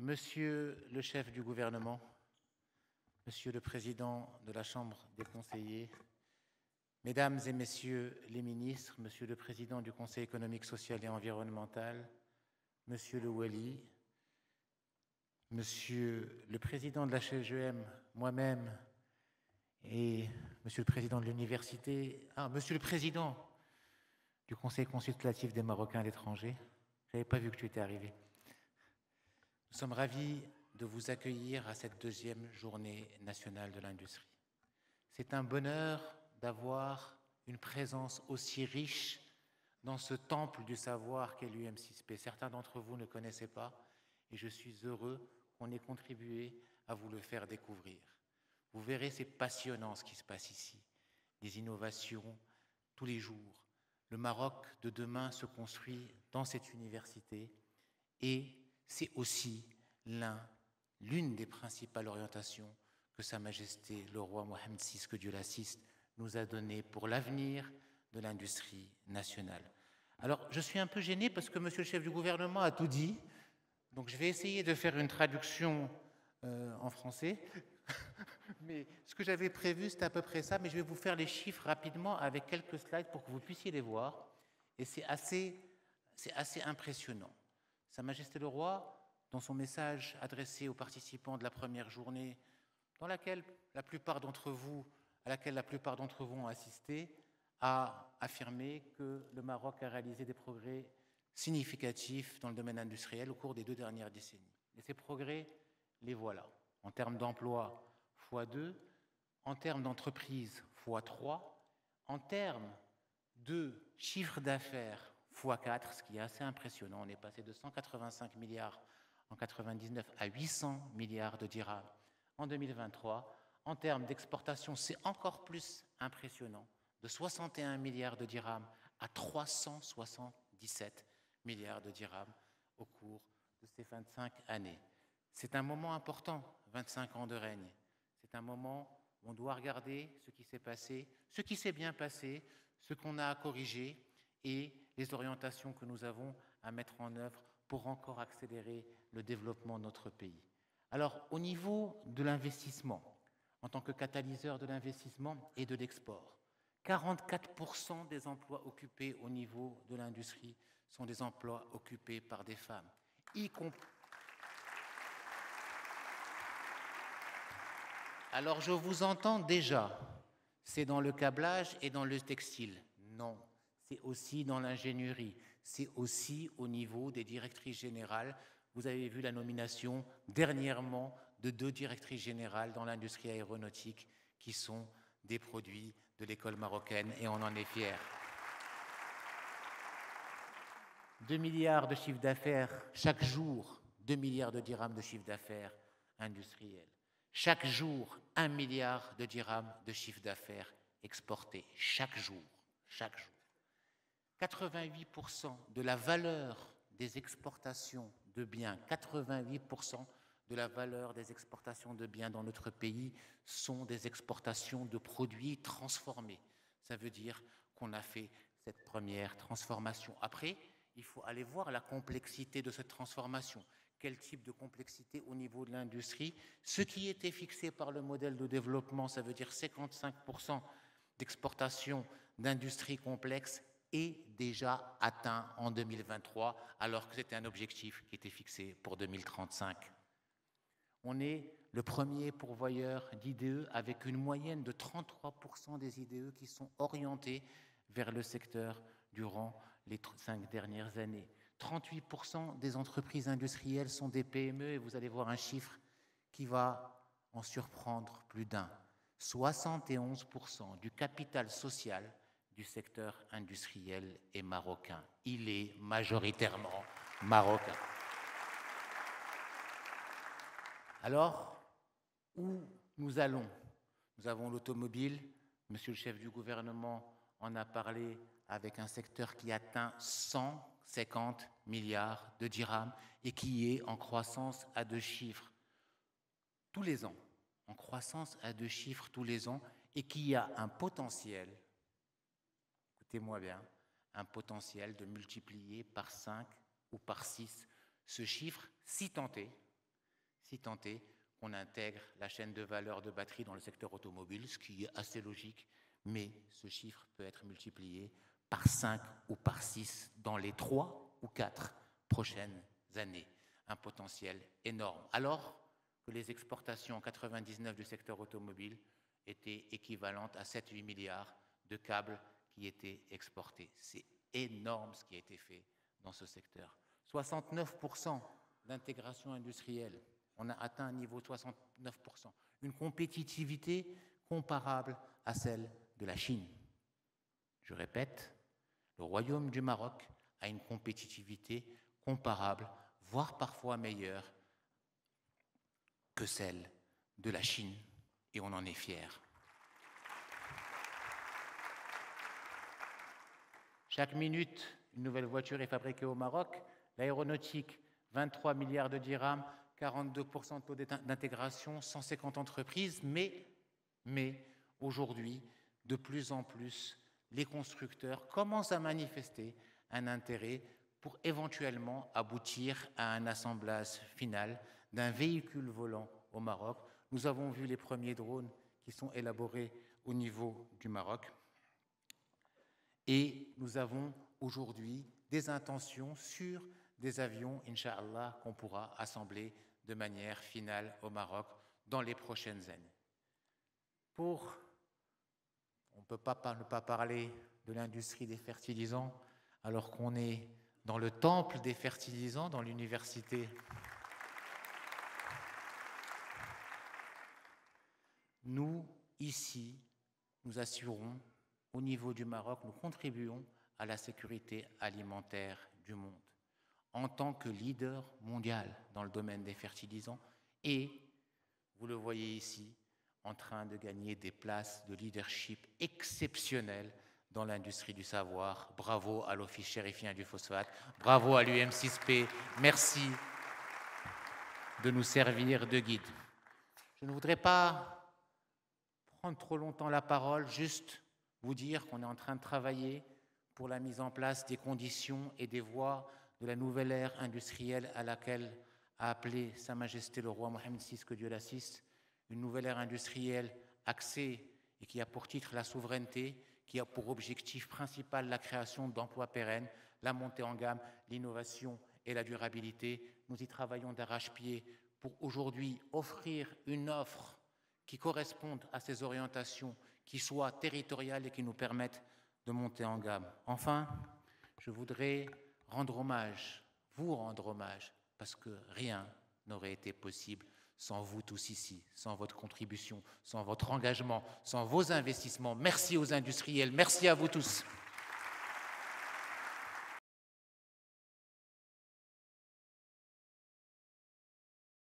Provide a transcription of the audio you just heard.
Monsieur le chef du gouvernement, Monsieur le président de la Chambre des conseillers, Mesdames et Messieurs les ministres, Monsieur le président du Conseil économique, social et environnemental, Monsieur le Wali, Monsieur le président de la CGM, moi-même, et Monsieur le président de l'université, Monsieur le président du Conseil consultatif des Marocains à l'étranger, je n'avais pas vu que tu étais arrivé. Nous sommes ravis de vous accueillir à cette deuxième journée nationale de l'industrie. C'est un bonheur d'avoir une présence aussi riche dans ce temple du savoir qu'est l'UM6P. Certains d'entre vous ne connaissaient pas et je suis heureux qu'on ait contribué à vous le faire découvrir. Vous verrez, c'est passionnant ce qui se passe ici. Des innovations tous les jours. Le Maroc de demain se construit dans cette université et c'est aussi l'une des principales orientations que Sa Majesté le roi Mohammed VI, que Dieu l'assiste, nous a données pour l'avenir de l'industrie nationale. Alors, je suis un peu gêné parce que Monsieur le chef du gouvernement a tout dit, donc je vais essayer de faire une traduction en français, mais ce que j'avais prévu, c'était à peu près ça, mais je vais vous faire les chiffres rapidement avec quelques slides pour que vous puissiez les voir, et c'est assez impressionnant. Sa Majesté le roi, dans son message adressé aux participants de la première journée, à laquelle la plupart d'entre vous ont assisté, a affirmé que le Maroc a réalisé des progrès significatifs dans le domaine industriel au cours des 2 dernières décennies. Et ces progrès, les voilà. En termes d'emploi, x2, en termes d'entreprise, x3, en termes de chiffre d'affaires, x4, ce qui est assez impressionnant. On est passé de 185 milliards en 1999 à 800 milliards de dirhams en 2023. En termes d'exportation, c'est encore plus impressionnant, de 61 milliards de dirhams à 377 milliards de dirhams au cours de ces 25 années. C'est un moment important, 25 ans de règne. C'est un moment où on doit regarder ce qui s'est passé, ce qui s'est bien passé, ce qu'on a à corriger et les orientations que nous avons à mettre en œuvre pour encore accélérer le développement de notre pays. Alors, au niveau de l'investissement, en tant que catalyseur de l'investissement et de l'export, 44% des emplois occupés au niveau de l'industrie sont des emplois occupés par des femmes, y compris. Alors, je vous entends déjà, c'est dans le câblage et dans le textile. Non, c'est aussi dans l'ingénierie, c'est aussi au niveau des directrices générales. Vous avez vu la nomination dernièrement de 2 directrices générales dans l'industrie aéronautique qui sont des produits de l'école marocaine et on en est fiers. 2 milliards de chiffre d'affaires chaque jour, 2 milliards de dirhams de chiffre d'affaires industriel. Chaque jour, 1 milliard de dirhams de chiffre d'affaires exporté. Chaque jour. 88% de la valeur des exportations de biens, 88% de la valeur des exportations de biens dans notre pays sont des exportations de produits transformés. Ça veut dire qu'on a fait cette première transformation. Après, il faut aller voir la complexité de cette transformation. Quel type de complexité au niveau de l'industrie? Ce qui était fixé par le modèle de développement, ça veut dire 55% d'exportation d'industries complexes est déjà atteint en 2023, alors que c'était un objectif qui était fixé pour 2035. On est le premier pourvoyeur d'IDE avec une moyenne de 33% des IDE qui sont orientés vers le secteur durant les 5 dernières années. 38% des entreprises industrielles sont des PME et vous allez voir un chiffre qui va en surprendre plus d'un. 71% du capital social du secteur industriel est marocain. Il est majoritairement marocain. Alors, où nous allons? Nous avons l'automobile, Monsieur le chef du gouvernement en a parlé, avec un secteur qui atteint 150 milliards de dirhams et qui est en croissance à 2 chiffres tous les ans, en croissance à 2 chiffres tous les ans et qui a un potentiel, écoutez-moi bien, un potentiel de multiplier par 5 ou par 6 ce chiffre si tant est si tant est qu'on intègre la chaîne de valeur de batterie dans le secteur automobile, ce qui est assez logique, mais ce chiffre peut être multiplié par 5 ou par 6 dans les 3 ou 4 prochaines années. Un potentiel énorme. Alors que les exportations en 1999 du secteur automobile étaient équivalentes à 7-8 milliards de câbles qui étaient exportés. C'est énorme ce qui a été fait dans ce secteur. 69% d'intégration industrielle. On a atteint un niveau de 69%. Une compétitivité comparable à celle de la Chine. Je répète, le Royaume du Maroc a une compétitivité comparable, voire parfois meilleure que celle de la Chine, et on en est fiers. Chaque minute, une nouvelle voiture est fabriquée au Maroc. L'aéronautique, 23 milliards de dirhams, 42% de taux d'intégration, 150 entreprises, mais aujourd'hui, de plus en plus, les constructeurs commencent à manifester un intérêt pour éventuellement aboutir à un assemblage final d'un véhicule volant au Maroc. Nous avons vu les premiers drones qui sont élaborés au niveau du Maroc. Et nous avons aujourd'hui des intentions sur des avions, Inch'Allah, qu'on pourra assembler de manière finale au Maroc dans les prochaines années. On ne peut pas ne pas parler de l'industrie des fertilisants alors qu'on est dans le temple des fertilisants, dans l'université. Nous, ici, nous assurons, au niveau du Maroc, nous contribuons à la sécurité alimentaire du monde en tant que leader mondial dans le domaine des fertilisants et, vous le voyez ici, en train de gagner des places de leadership exceptionnelles dans l'industrie du savoir. Bravo à l'Office chérifien du phosphate, bravo à l'UM6P, merci de nous servir de guide. Je ne voudrais pas prendre trop longtemps la parole, juste vous dire qu'on est en train de travailler pour la mise en place des conditions et des voies de la nouvelle ère industrielle à laquelle a appelé Sa Majesté le roi Mohammed VI, que Dieu l'assiste, une nouvelle ère industrielle axée et qui a pour titre la souveraineté, qui a pour objectif principal la création d'emplois pérennes, la montée en gamme, l'innovation et la durabilité. Nous y travaillons d'arrache-pied pour aujourd'hui offrir une offre qui corresponde à ces orientations, qui soit territoriale et qui nous permette de monter en gamme. Enfin, je voudrais vous rendre hommage, parce que rien n'aurait été possible sans vous tous ici, sans votre contribution, sans votre engagement, sans vos investissements. Merci aux industriels, merci à vous tous.